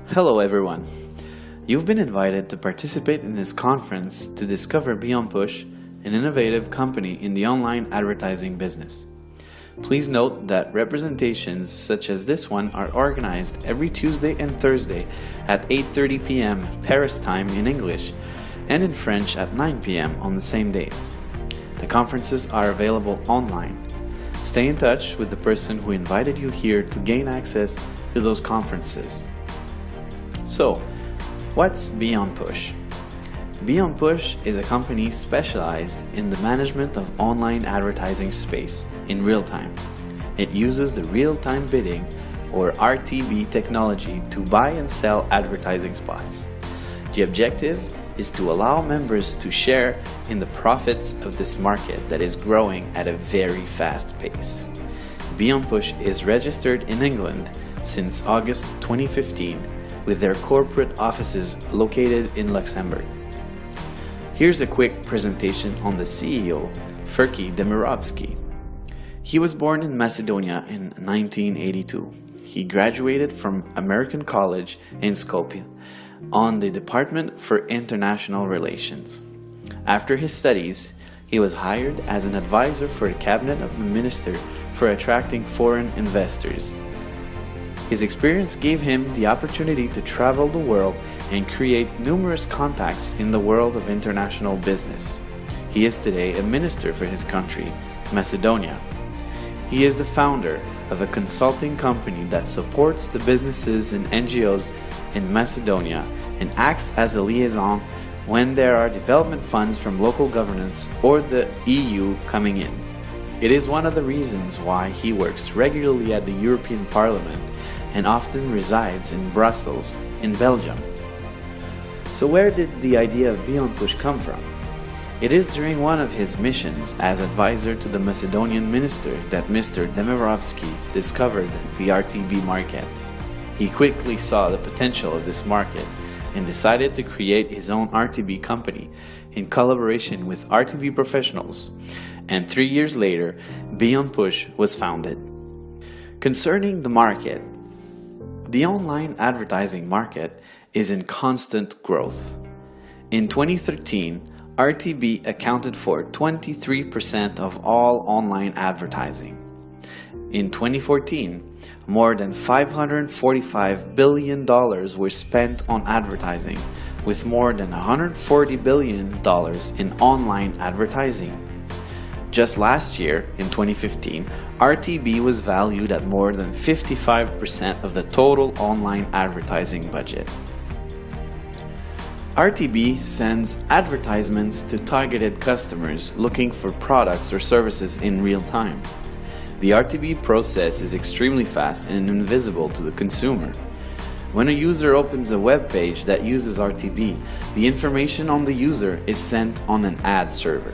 Hello everyone. You've been invited to participate in this conference to discover BeonPush, an innovative company in the online advertising business. Please note that representations such as this one are organized every Tuesday and Thursday at 8:30 p.m. Paris time in English and in French at 9 p.m. on the same days. The conferences are available online. Stay in touch with the person who invited you here to gain access to those conferences. So, what's BeonPush? BeonPush is a company specialized in the management of online advertising space in real time. It uses the real-time bidding or RTB technology to buy and sell advertising spots. The objective is to allow members to share in the profits of this market that is growing at a very fast pace. BeonPush is registered in England since August 2015 with their corporate offices located in Luxembourg. Here's a quick presentation on the CEO, Ferki Demirovski. He was born in Macedonia in 1982. He graduated from American College in Skopje on the Department for International Relations. After his studies, he was hired as an advisor for the Cabinet of the Minister for attracting foreign investors. His experience gave him the opportunity to travel the world and create numerous contacts in the world of international business. He is today a minister for his country, Macedonia. He is the founder of a consulting company that supports the businesses and NGOs in Macedonia and acts as a liaison when there are development funds from local governments or the EU coming in. It is one of the reasons why he works regularly at the European Parliament and often resides in Brussels, in Belgium. So where did the idea of BeonPush come from? It is during one of his missions as advisor to the Macedonian minister that Mr. Demirovski discovered the RTB market. He quickly saw the potential of this market and decided to create his own RTB company in collaboration with RTB professionals. And 3 years later, BeonPush was founded. Concerning the market, the online advertising market is in constant growth. In 2013, RTB accounted for 23% of all online advertising. In 2014, more than $545 billion were spent on advertising, with more than $140 billion in online advertising. Just last year, in 2015, RTB was valued at more than 55% of the total online advertising budget. RTB sends advertisements to targeted customers looking for products or services in real time. The RTB process is extremely fast and invisible to the consumer. When a user opens a web page that uses RTB, the information on the user is sent on an ad server.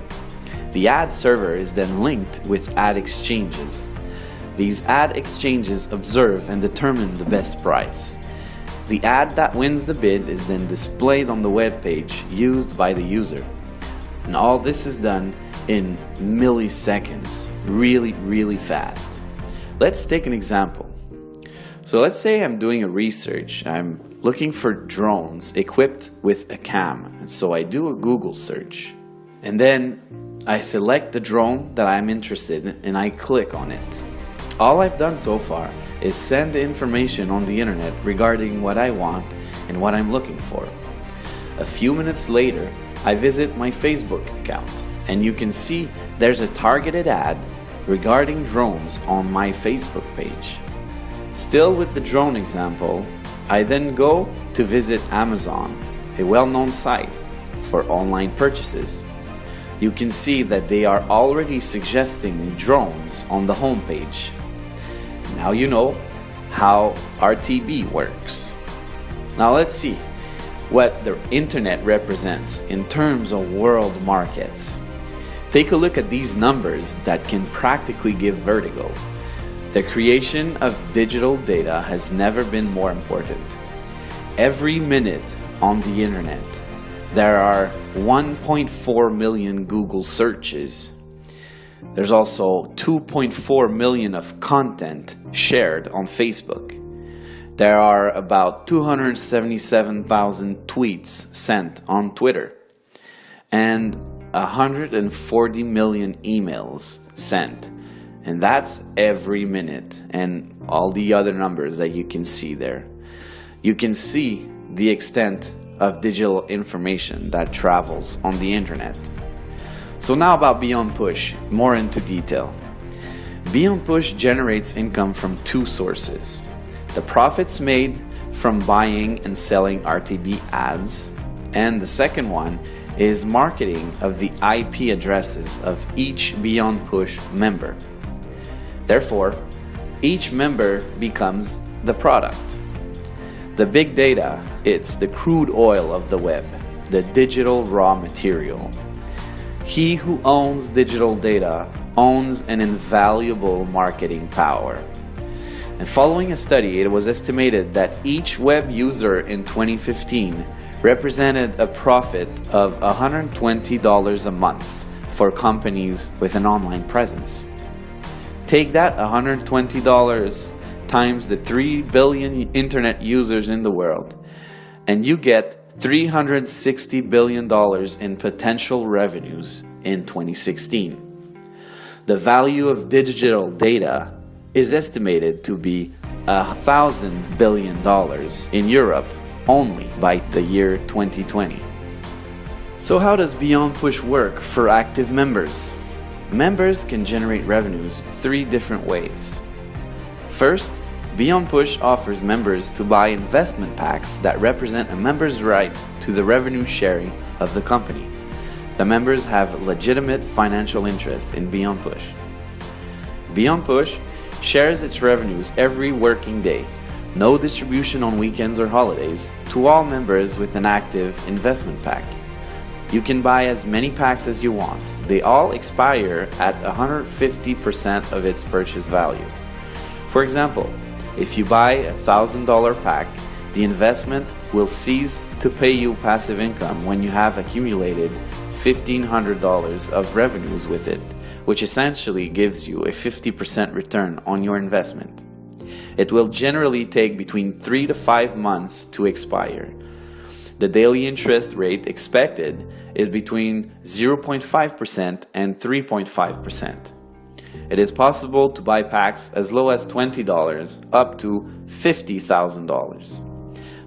The ad server is then linked with ad exchanges. These ad exchanges observe and determine the best price. The ad that wins the bid is then displayed on the web page used by the user. And all this is done in milliseconds, really fast. Let's take an example. So let's say I'm doing a research. I'm looking for drones equipped with a cam. And so I do a Google search. And then I select the drone that I'm interested in and I click on it. All I've done so far is send the information on the internet regarding what I want and what I'm looking for. A few minutes later, I visit my Facebook account and you can see there's a targeted ad regarding drones on my Facebook page. Still with the drone example, I then go to visit Amazon, a well-known site for online purchases. You can see that they are already suggesting drones on the homepage. Now you know how RTB works. Now let's see what the internet represents in terms of world markets. Take a look at these numbers that can practically give vertigo. The creation of digital data has never been more important. Every minute on the internet, there are 1.4 million Google searches. There's also 2.4 million of content shared on Facebook. There are about 277,000 tweets sent on Twitter and 140 million emails sent. And that's every minute, and all the other numbers that you can see there. You can see the extent of digital information that travels on the internet. So now about BeonPush, more into detail. BeonPush generates income from two sources: the profits made from buying and selling RTB ads, and the second one is marketing of the IP addresses of each BeonPush member. Therefore, each member becomes the product. The big data, it's the crude oil of the web, the digital raw material. He who owns digital data owns an invaluable marketing power. And following a study, it was estimated that each web user in 2015 represented a profit of $120 a month for companies with an online presence. Take that $120 times the 3 billion internet users in the world, and you get $360 billion in potential revenues in 2016. The value of digital data is estimated to be $1,000 billion in Europe only by the year 2020. So how does BeonPush work for active members? Members can generate revenues 3 different ways. First, BeonPush offers members to buy investment packs that represent a member's right to the revenue sharing of the company. The members have legitimate financial interest in BeonPush. BeonPush shares its revenues every working day, no distribution on weekends or holidays, to all members with an active investment pack. You can buy as many packs as you want. They all expire at 150% of its purchase value. For example, if you buy a $1,000 pack, the investment will cease to pay you passive income when you have accumulated $1,500 of revenues with it, which essentially gives you a 50% return on your investment. It will generally take between 3 to 5 months to expire. The daily interest rate expected is between 0.5% and 3.5%. It is possible to buy packs as low as $20 up to $50,000.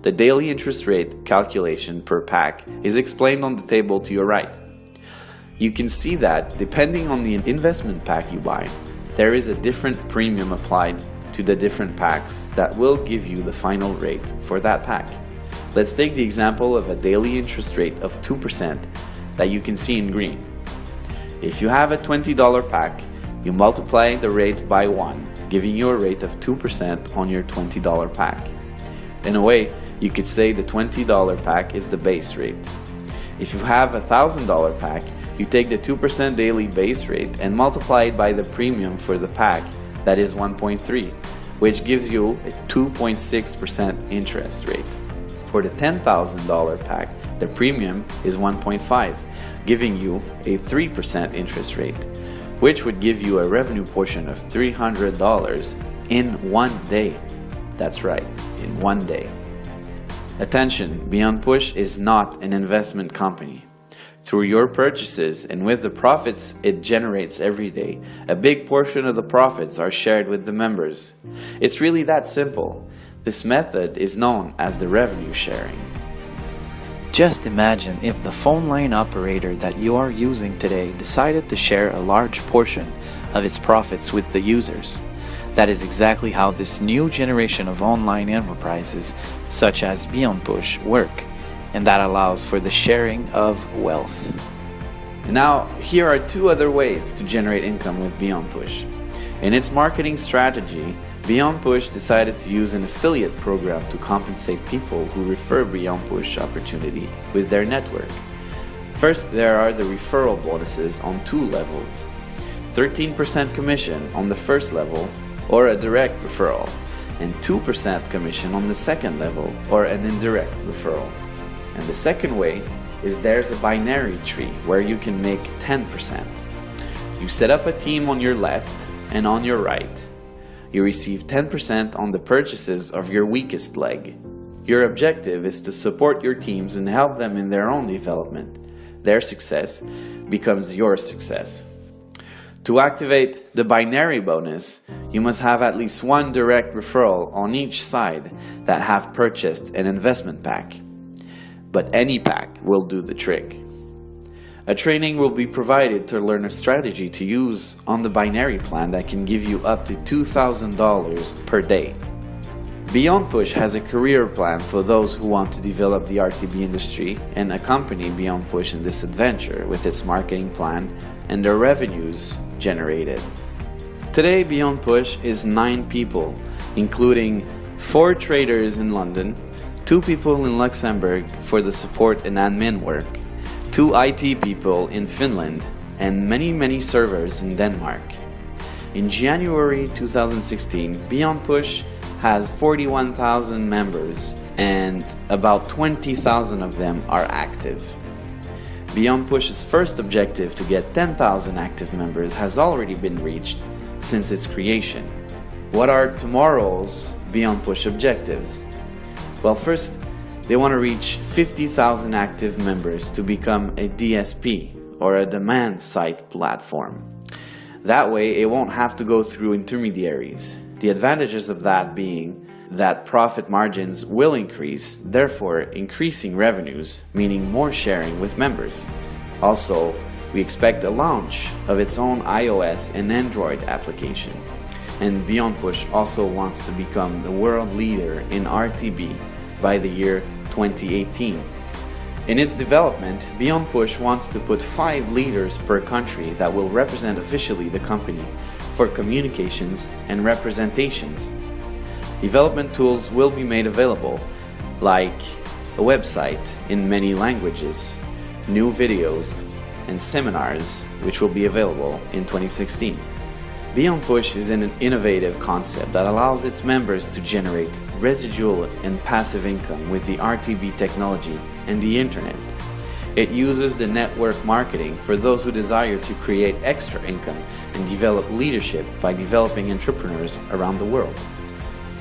The daily interest rate calculation per pack is explained on the table to your right. You can see that depending on the investment pack you buy, there is a different premium applied to the different packs that will give you the final rate for that pack. Let's take the example of a daily interest rate of 2% that you can see in green. If you have a $20 pack, you multiply the rate by 1, giving you a rate of 2% on your $20 pack. In a way, you could say the $20 pack is the base rate. If you have a $1,000 pack, you take the 2% daily base rate and multiply it by the premium for the pack, that is 1.3, which gives you a 2.6% interest rate. For the $10,000 pack, the premium is 1.5, giving you a 3% interest rate, which would give you a revenue portion of $300 in 1 day. That's right, in 1 day. Attention, BeonPush is not an investment company. Through your purchases and with the profits it generates every day, a big portion of the profits are shared with the members. It's really that simple. This method is known as the revenue sharing. Just imagine if the phone line operator that you are using today decided to share a large portion of its profits with the users. That is exactly how this new generation of online enterprises, such as BeonPush, work, and that allows for the sharing of wealth. Now, here are 2 other ways to generate income with BeonPush. In its marketing strategy, BeonPush decided to use an affiliate program to compensate people who refer BeonPush opportunity with their network. First, there are the referral bonuses on 2 levels. 13% commission on the first level, or a direct referral, and 2% commission on the second level, or an indirect referral. And the second way is there's a binary tree where you can make 10%. You set up a team on your left and on your right. you receive 10% on the purchases of your weakest leg. Your objective is to support your teams and help them in their own development. Their success becomes your success. To activate the binary bonus, you must have at least one direct referral on each side that have purchased an investment pack. But any pack will do the trick. A training will be provided to learn a strategy to use on the binary plan that can give you up to $2,000 per day. BeonPush has a career plan for those who want to develop the RTB industry and accompany BeonPush in this adventure with its marketing plan and the revenues generated. Today, BeonPush is 9 people, including 4 traders in London, 2 people in Luxembourg for the support and admin work, 2 IT people in Finland, and many servers in Denmark. In January 2016, BeonPush has 41,000 members and about 20,000 of them are active. BeonPush's first objective to get 10,000 active members has already been reached since its creation. What are tomorrow's BeonPush objectives? Well, first, they want to reach 50,000 active members to become a DSP, or a demand side platform. That way, it won't have to go through intermediaries. The advantages of that being that profit margins will increase, therefore increasing revenues, meaning more sharing with members. Also, we expect a launch of its own iOS and Android application. And BeonPush also wants to become the world leader in RTB by the year 2018. In its development, BeonPush wants to put 5 leaders per country that will represent officially the company for communications and representations. Development tools will be made available, like a website in many languages, new videos, and seminars, which will be available in 2016. BeonPush is an innovative concept that allows its members to generate residual and passive income with the RTB technology and the internet. It uses the network marketing for those who desire to create extra income and develop leadership by developing entrepreneurs around the world.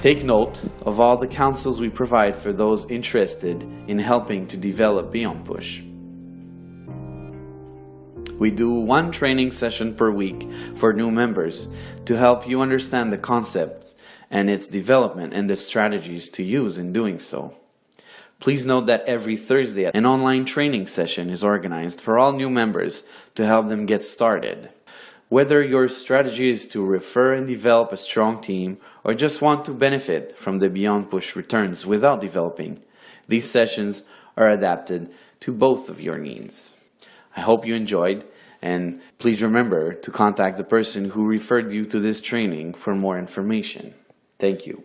Take note of all the counsels we provide for those interested in helping to develop BeonPush. We do 1 training session per week for new members to help you understand the concepts and its development and the strategies to use in doing so. Please note that every Thursday an online training session is organized for all new members to help them get started. Whether your strategy is to refer and develop a strong team or just want to benefit from the BeonPush returns without developing, these sessions are adapted to both of your needs. I hope you enjoyed, and please remember to contact the person who referred you to this training for more information. Thank you.